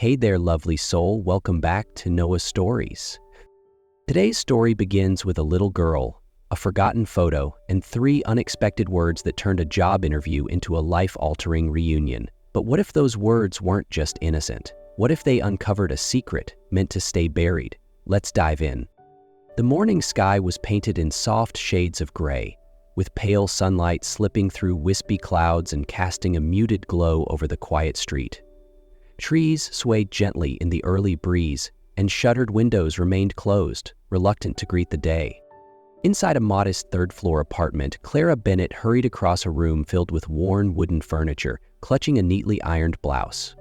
Hey there, lovely soul. Welcome back to Noah's Stories. Today's story begins with a little girl, a forgotten photo, and 3 unexpected words that turned a job interview into a life-altering reunion. But what if those words weren't just innocent? What if they uncovered a secret meant to stay buried? Let's dive in. The morning sky was painted in soft shades of gray, with pale sunlight slipping through wispy clouds and casting a muted glow over the quiet street. Trees swayed gently in the early breeze, and shuttered windows remained closed, reluctant to greet the day. Inside a modest third-floor apartment, Clara Bennett hurried across a room filled with worn wooden furniture, clutching a neatly ironed blouse.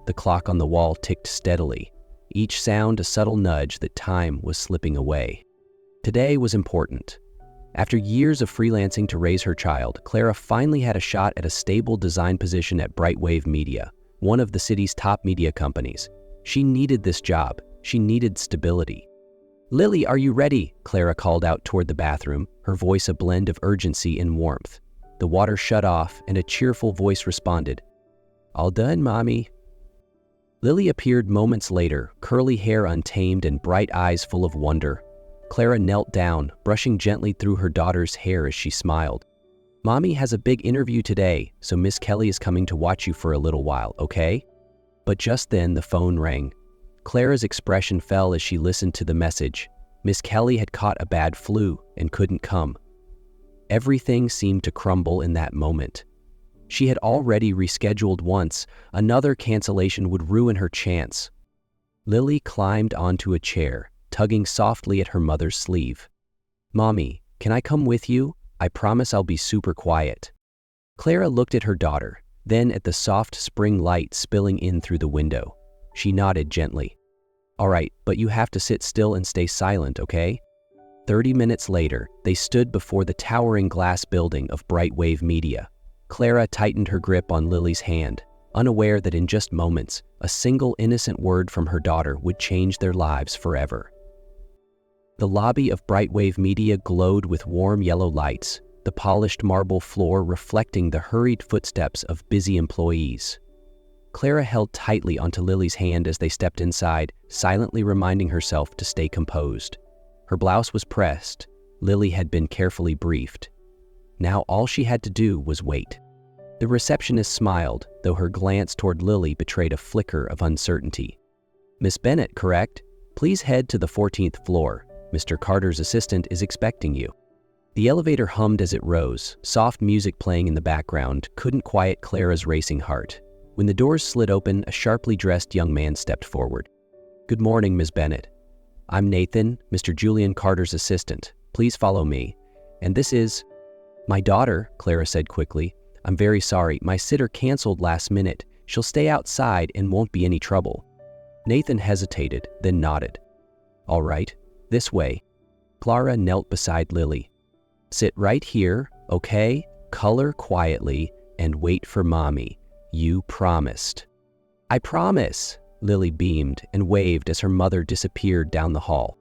The clock on the wall ticked steadily, each sound a subtle nudge that time was slipping away. Today was important. After years of freelancing to raise her child, Clara finally had a shot at a stable design position at Brightwave Media, one of the city's top media companies. She needed this job. She needed stability. "Lily, are you ready?" Clara called out toward the bathroom, her voice a blend of urgency and warmth. The water shut off, and a cheerful voice responded, "All done, Mommy." Lily appeared moments later, curly hair untamed and bright eyes full of wonder. Clara knelt down, brushing gently through her daughter's hair as she smiled. "Mommy has a big interview today, so Miss Kelly is coming to watch you for a little while, okay?" But just then the phone rang. Clara's expression fell as she listened to the message. Miss Kelly had caught a bad flu and couldn't come. Everything seemed to crumble in that moment. She had already rescheduled once. Another cancellation would ruin her chance. Lily climbed onto a chair, tugging softly at her mother's sleeve. "Mommy, can I come with you? I promise I'll be super quiet." Clara looked at her daughter, then at the soft spring light spilling in through the window. She nodded gently. "All right, but you have to sit still and stay silent, okay?" 30 minutes later, they stood before the towering glass building of Brightwave Media. Clara tightened her grip on Lily's hand, unaware that in just moments, a single innocent word from her daughter would change their lives forever. The lobby of Brightwave Media glowed with warm yellow lights, the polished marble floor reflecting the hurried footsteps of busy employees. Clara held tightly onto Lily's hand as they stepped inside, silently reminding herself to stay composed. Her blouse was pressed. Lily had been carefully briefed. Now all she had to do was wait. The receptionist smiled, though her glance toward Lily betrayed a flicker of uncertainty. "Miss Bennett, correct? Please head to the 14th floor. Mr. Carter's assistant is expecting you." The elevator hummed as it rose, soft music playing in the background couldn't quiet Clara's racing heart. When the doors slid open, a sharply dressed young man stepped forward. "Good morning, Ms. Bennett. I'm Nathan, Mr. Julian Carter's assistant. Please follow me. And this is—" "My daughter," Clara said quickly. "I'm very sorry. My sitter canceled last minute. She'll stay outside and won't be any trouble." Nathan hesitated, then nodded. "All right. This way." Clara knelt beside Lily. "Sit right here, okay? Color quietly and wait for Mommy. You promised." "I promise," Lily beamed and waved as her mother disappeared down the hall.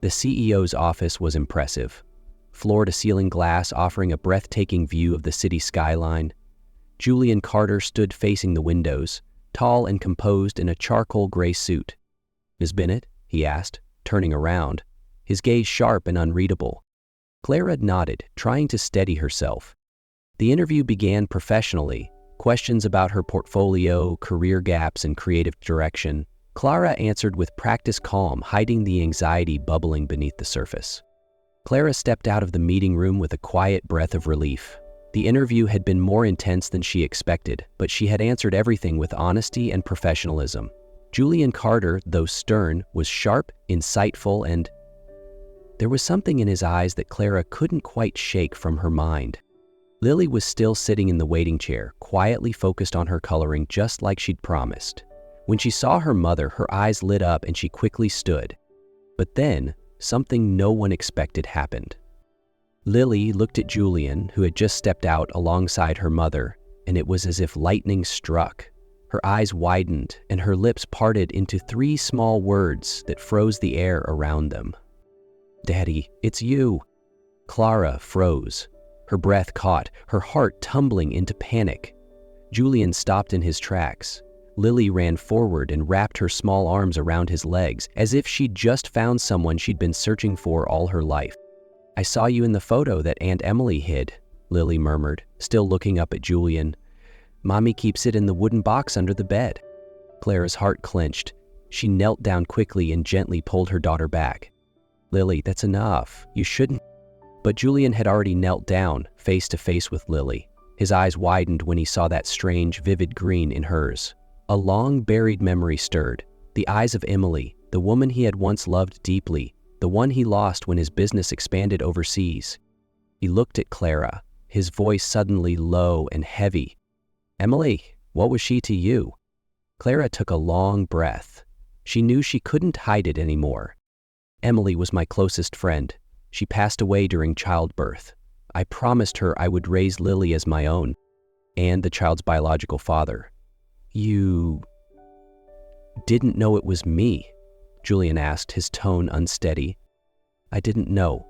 The CEO's office was impressive. Floor-to-ceiling glass offering a breathtaking view of the city skyline. Julian Carter stood facing the windows, tall and composed in a charcoal gray suit. "Ms. Bennett?" he asked, turning around, his gaze sharp and unreadable. Clara nodded, trying to steady herself. The interview began professionally. Questions about her portfolio, career gaps, and creative direction. Clara answered with practiced calm, hiding the anxiety bubbling beneath the surface. Clara stepped out of the meeting room with a quiet breath of relief. The interview had been more intense than she expected, but she had answered everything with honesty and professionalism. Julian Carter, though stern, was sharp, insightful, and there was something in his eyes that Clara couldn't quite shake from her mind. Lily was still sitting in the waiting chair, quietly focused on her coloring just like she'd promised. When she saw her mother, her eyes lit up and she quickly stood. But then, something no one expected happened. Lily looked at Julian, who had just stepped out alongside her mother, and it was as if lightning struck. Her eyes widened and her lips parted into 3 small words that froze the air around them. "Daddy, it's you." Clara froze. Her breath caught, her heart tumbling into panic. Julian stopped in his tracks. Lily ran forward and wrapped her small arms around his legs, as if she'd just found someone she'd been searching for all her life. "I saw you in the photo that Aunt Emily hid," Lily murmured, still looking up at Julian. "Mommy keeps it in the wooden box under the bed." Clara's heart clenched. She knelt down quickly and gently pulled her daughter back. "Lily, that's enough. You shouldn't." But Julian had already knelt down, face to face with Lily. His eyes widened when he saw that strange, vivid green in hers. A long-buried memory stirred. The eyes of Emily, the woman he had once loved deeply, the one he lost when his business expanded overseas. He looked at Clara, his voice suddenly low and heavy. "Emily, what was she to you?" Clara took a long breath. She knew she couldn't hide it anymore. "Emily was my closest friend. She passed away during childbirth. I promised her I would raise Lily as my own, and the child's biological father." "You didn't know it was me?" Julian asked, his tone unsteady. "I didn't know,"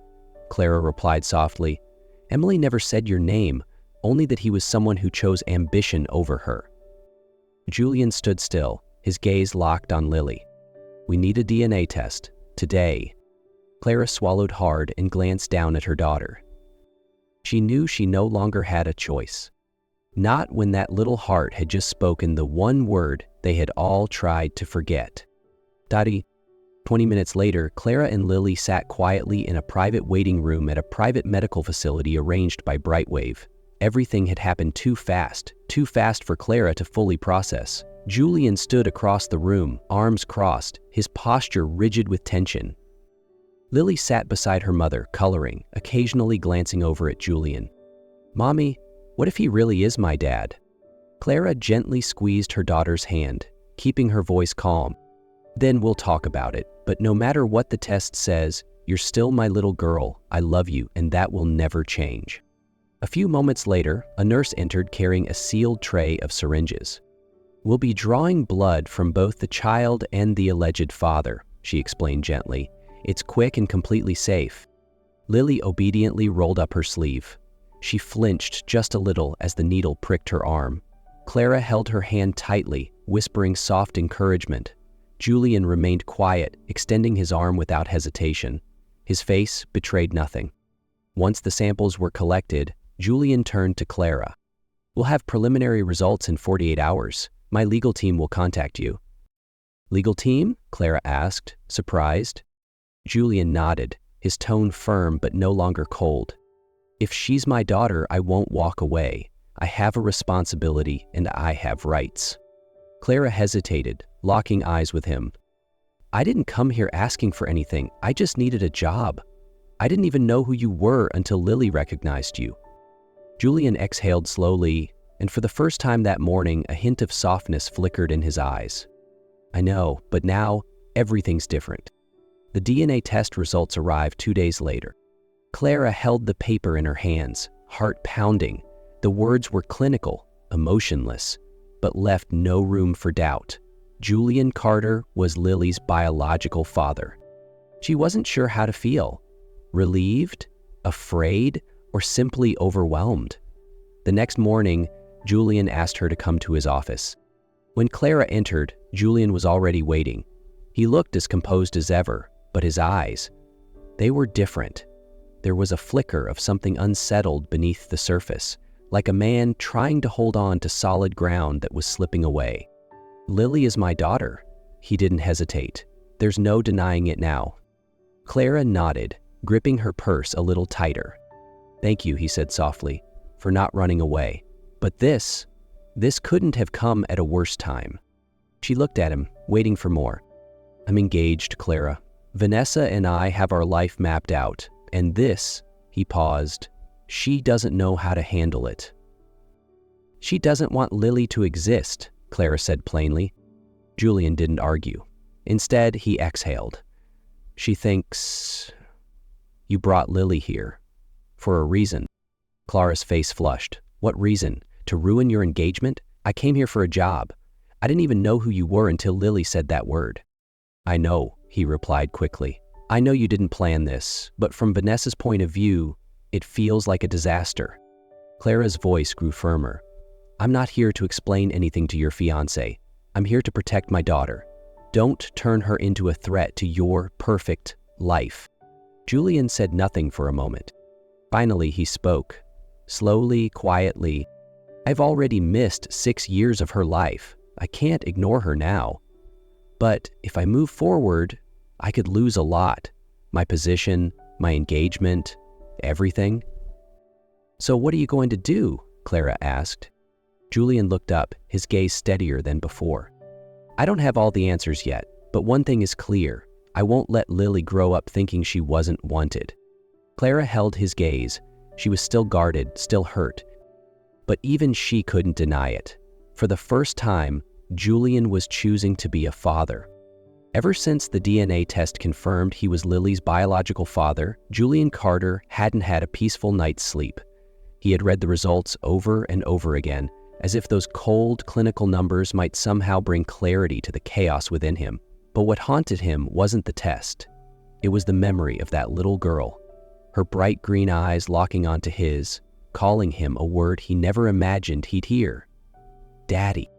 Clara replied softly. "Emily never said your name, only that he was someone who chose ambition over her." Julian stood still, his gaze locked on Lily. "We need a DNA test, today." Clara swallowed hard and glanced down at her daughter. She knew she no longer had a choice. Not when that little heart had just spoken the one word they had all tried to forget. "Daddy." 20 minutes later, Clara and Lily sat quietly in a private waiting room at a private medical facility arranged by Brightwave. Everything had happened too fast for Clara to fully process. Julian stood across the room, arms crossed, his posture rigid with tension. Lily sat beside her mother, coloring, occasionally glancing over at Julian. "Mommy, what if he really is my dad?" Clara gently squeezed her daughter's hand, keeping her voice calm. "Then we'll talk about it, but no matter what the test says, you're still my little girl. I love you, and that will never change." A few moments later, a nurse entered carrying a sealed tray of syringes. "We'll be drawing blood from both the child and the alleged father," she explained gently. "It's quick and completely safe." Lily obediently rolled up her sleeve. She flinched just a little as the needle pricked her arm. Clara held her hand tightly, whispering soft encouragement. Julian remained quiet, extending his arm without hesitation. His face betrayed nothing. Once the samples were collected, Julian turned to Clara. "We'll have preliminary results in 48 hours. My legal team will contact you." "Legal team?" Clara asked, surprised. Julian nodded, his tone firm but no longer cold. "If she's my daughter, I won't walk away. I have a responsibility and I have rights." Clara hesitated, locking eyes with him. "I didn't come here asking for anything. I just needed a job. I didn't even know who you were until Lily recognized you." Julian exhaled slowly, and for the first time that morning, a hint of softness flickered in his eyes. "I know, but now everything's different." The DNA test results arrived 2 days later. Clara held the paper in her hands, heart pounding. The words were clinical, emotionless, but left no room for doubt. Julian Carter was Lily's biological father. She wasn't sure how to feel. Relieved? Afraid? Or simply overwhelmed? The next morning, Julian asked her to come to his office. When Clara entered, Julian was already waiting. He looked as composed as ever, but his eyes, they were different. There was a flicker of something unsettled beneath the surface, like a man trying to hold on to solid ground that was slipping away. "Lily is my daughter." He didn't hesitate. "There's no denying it now." Clara nodded, gripping her purse a little tighter. "Thank you," he said softly, "for not running away. But this couldn't have come at a worse time." She looked at him, waiting for more. "I'm engaged, Clara. Vanessa and I have our life mapped out, and this," he paused, "she doesn't know how to handle it." "She doesn't want Lily to exist," Clara said plainly. Julian didn't argue. Instead, he exhaled. "She thinks you brought Lily here for a reason." Clara's face flushed. "What reason? To ruin your engagement? I came here for a job. I didn't even know who you were until Lily said that word." "I know," he replied quickly. "I know you didn't plan this, but from Vanessa's point of view, it feels like a disaster." Clara's voice grew firmer. "I'm not here to explain anything to your fiancé. I'm here to protect my daughter. Don't turn her into a threat to your perfect life." Julian said nothing for a moment. Finally, he spoke. Slowly, quietly. "I've already missed 6 years of her life. I can't ignore her now. But if I move forward, I could lose a lot. My position, my engagement, everything." "So what are you going to do?" Clara asked. Julian looked up, his gaze steadier than before. "I don't have all the answers yet, but one thing is clear. I won't let Lily grow up thinking she wasn't wanted." Clara held his gaze. She was still guarded, still hurt. But even she couldn't deny it. For the first time, Julian was choosing to be a father. Ever since the DNA test confirmed he was Lily's biological father, Julian Carter hadn't had a peaceful night's sleep. He had read the results over and over again, as if those cold clinical numbers might somehow bring clarity to the chaos within him. But what haunted him wasn't the test. It was the memory of that little girl, her bright green eyes locking onto his, calling him a word he never imagined he'd hear. Daddy.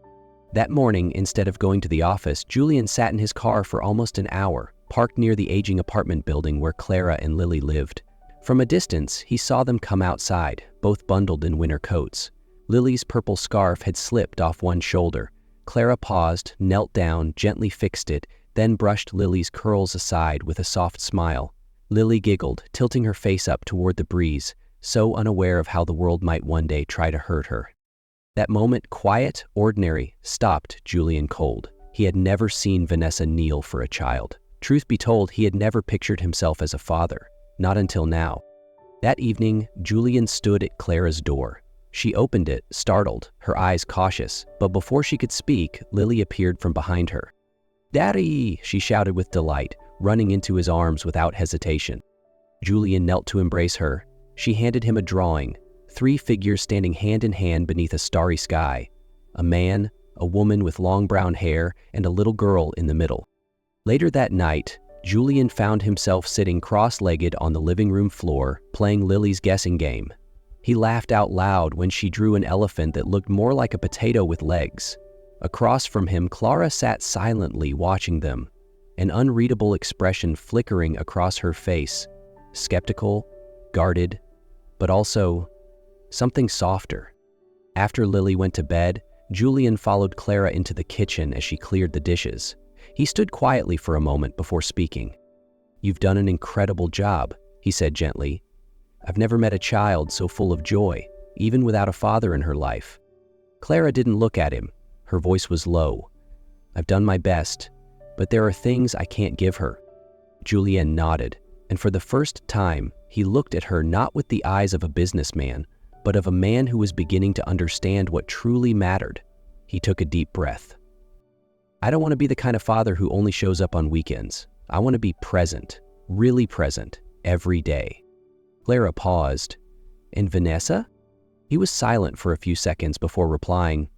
That morning, instead of going to the office, Julian sat in his car for almost an hour, parked near the aging apartment building where Clara and Lily lived. From a distance, he saw them come outside, both bundled in winter coats. Lily's purple scarf had slipped off one shoulder. Clara paused, knelt down, gently fixed it, then brushed Lily's curls aside with a soft smile. Lily giggled, tilting her face up toward the breeze, so unaware of how the world might one day try to hurt her. That moment, quiet, ordinary, stopped Julian cold. He had never seen Vanessa kneel for a child. Truth be told, he had never pictured himself as a father, not until now. That evening, Julian stood at Clara's door. She opened it, startled, her eyes cautious, but before she could speak, Lily appeared from behind her. "Daddy!" she shouted with delight, running into his arms without hesitation. Julian knelt to embrace her. She handed him a drawing, 3 figures standing hand in hand beneath a starry sky. A man, a woman with long brown hair, and a little girl in the middle. Later that night, Julian found himself sitting cross-legged on the living room floor, playing Lily's guessing game. He laughed out loud when she drew an elephant that looked more like a potato with legs. Across from him, Clara sat silently watching them, an unreadable expression flickering across her face, skeptical, guarded, but also something softer. After Lily went to bed, Julian followed Clara into the kitchen as she cleared the dishes. He stood quietly for a moment before speaking. "You've done an incredible job," he said gently. "I've never met a child so full of joy, even without a father in her life." Clara didn't look at him. Her voice was low. "I've done my best, but there are things I can't give her." Julian nodded, and for the first time, he looked at her not with the eyes of a businessman, but of a man who was beginning to understand what truly mattered. He took a deep breath. "I don't want to be the kind of father who only shows up on weekends. I want to be present, really present, every day." Clara paused. "And Vanessa?" He was silent for a few seconds before replying.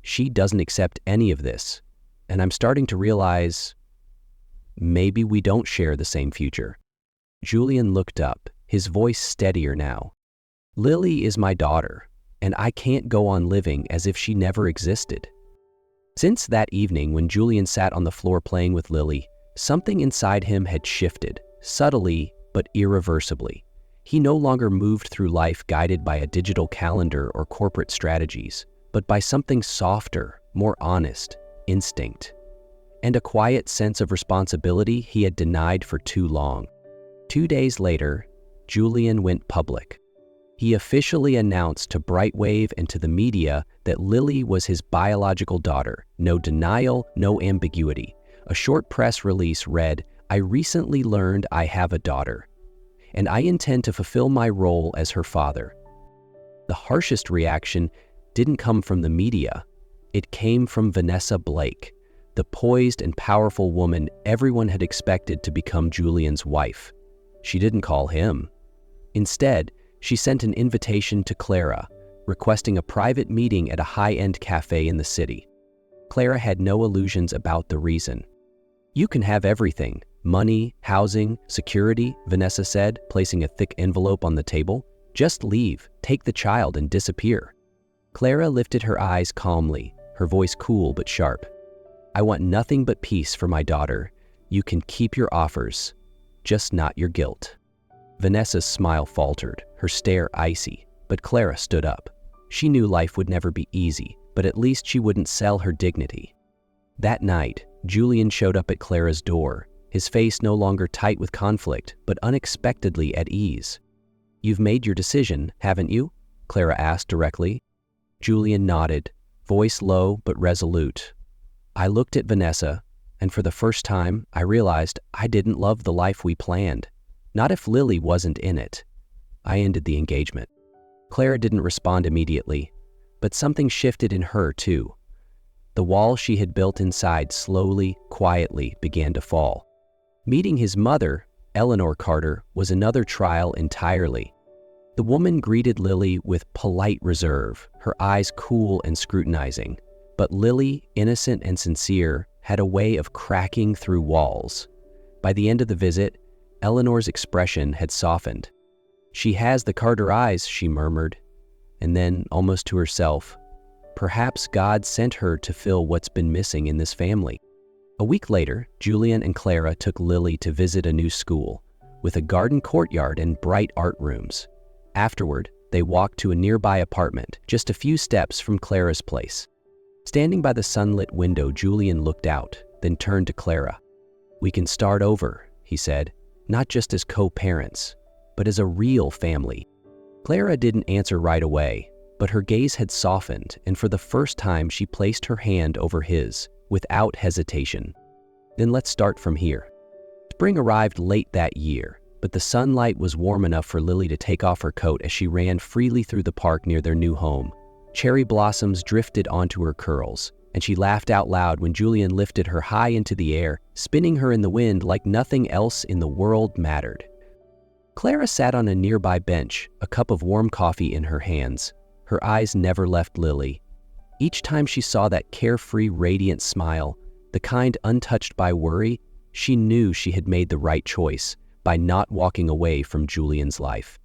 "She doesn't accept any of this, and I'm starting to realize maybe we don't share the same future." Julian looked up, his voice steadier now. "Lily is my daughter, and I can't go on living as if she never existed." Since that evening when Julian sat on the floor playing with Lily, something inside him had shifted, subtly but irreversibly. He no longer moved through life guided by a digital calendar or corporate strategies, but by something softer, more honest, instinct, and a quiet sense of responsibility he had denied for too long. 2 days later, Julian went public. He officially announced to Brightwave and to the media that Lily was his biological daughter. No denial, no ambiguity. A short press release read, "I recently learned I have a daughter, and I intend to fulfill my role as her father." The harshest reaction didn't come from the media. It came from Vanessa Blake, the poised and powerful woman everyone had expected to become Julian's wife. She didn't call him. Instead, she sent an invitation to Clara, requesting a private meeting at a high-end cafe in the city. Clara had no illusions about the reason. "You can have everything, money, housing, security," Vanessa said, placing a thick envelope on the table. "Just leave, take the child, and disappear." Clara lifted her eyes calmly, her voice cool but sharp. "I want nothing but peace for my daughter. You can keep your offers, just not your guilt." Vanessa's smile faltered, her stare icy, but Clara stood up. She knew life would never be easy, but at least she wouldn't sell her dignity. That night, Julian showed up at Clara's door, his face no longer tight with conflict, but unexpectedly at ease. "You've made your decision, haven't you?" Clara asked directly. Julian nodded, voice low but resolute. "I looked at Vanessa, and for the first time, I realized I didn't love the life we planned. Not if Lily wasn't in it. I ended the engagement." Clara didn't respond immediately, but something shifted in her too. The wall she had built inside slowly, quietly began to fall. Meeting his mother, Eleanor Carter, was another trial entirely. The woman greeted Lily with polite reserve, her eyes cool and scrutinizing. But Lily, innocent and sincere, had a way of cracking through walls. By the end of the visit, Eleanor's expression had softened. "She has the Carter eyes," she murmured. And then, almost to herself, perhaps God sent her to fill what's been missing in this family. A week later, Julian and Clara took Lily to visit a new school, with a garden courtyard and bright art rooms. Afterward, they walked to a nearby apartment, just a few steps from Clara's place. Standing by the sunlit window, Julian looked out, then turned to Clara. "We can start over," he said, "not just as co-parents, but as a real family." Clara didn't answer right away, but her gaze had softened, and for the first time she placed her hand over his, without hesitation. "Then let's start from here." Spring arrived late that year, but the sunlight was warm enough for Lily to take off her coat as she ran freely through the park near their new home. Cherry blossoms drifted onto her curls, and she laughed out loud when Julian lifted her high into the air, spinning her in the wind like nothing else in the world mattered. Clara sat on a nearby bench, a cup of warm coffee in her hands. Her eyes never left Lily. Each time she saw that carefree, radiant smile, the kind untouched by worry, she knew she had made the right choice by not walking away from Julian's life.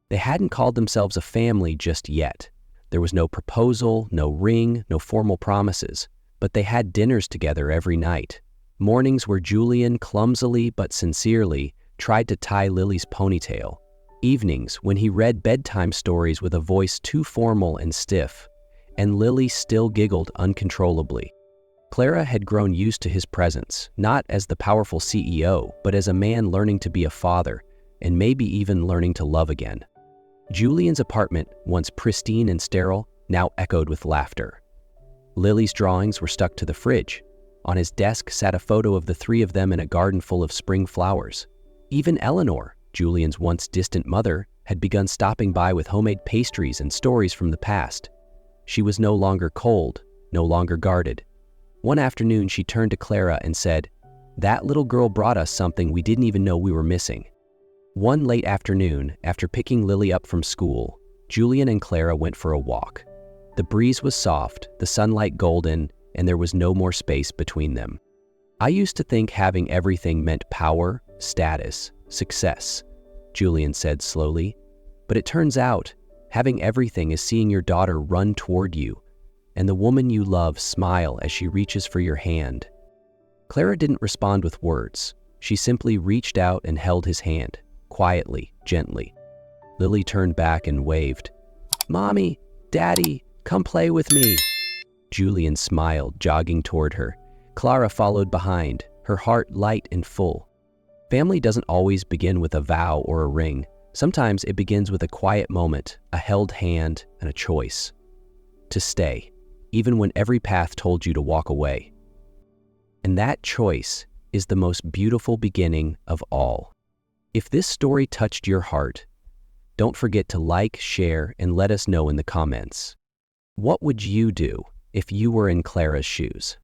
They hadn't called themselves a family just yet. There was no proposal, no ring, no formal promises, but they had dinners together every night. Mornings where Julian, clumsily but sincerely, tried to tie Lily's ponytail. Evenings when he read bedtime stories with a voice too formal and stiff, and Lily still giggled uncontrollably. Clara had grown used to his presence, not as the powerful CEO, but as a man learning to be a father, and maybe even learning to love again. Julian's apartment, once pristine and sterile, now echoed with laughter. Lily's drawings were stuck to the fridge. On his desk sat a photo of the three of them in a garden full of spring flowers. Even Eleanor, Julian's once distant mother, had begun stopping by with homemade pastries and stories from the past. She was no longer cold, no longer guarded. One afternoon, she turned to Clara and said, "That little girl brought us something we didn't even know we were missing." One late afternoon, after picking Lily up from school, Julian and Clara went for a walk. The breeze was soft, the sunlight golden, and there was no more space between them. "I used to think having everything meant power, status, success," Julian said slowly. "But it turns out, having everything is seeing your daughter run toward you, and the woman you love smile as she reaches for your hand." Clara didn't respond with words. She simply reached out and held his hand, quietly, gently. Lily turned back and waved. "Mommy, Daddy, come play with me." Julian smiled, jogging toward her. Clara followed behind, her heart light and full. Family doesn't always begin with a vow or a ring. Sometimes it begins with a quiet moment, a held hand, and a choice. To stay, even when every path told you to walk away. And that choice is the most beautiful beginning of all. If this story touched your heart, don't forget to like, share, and let us know in the comments. What would you do if you were in Clara's shoes?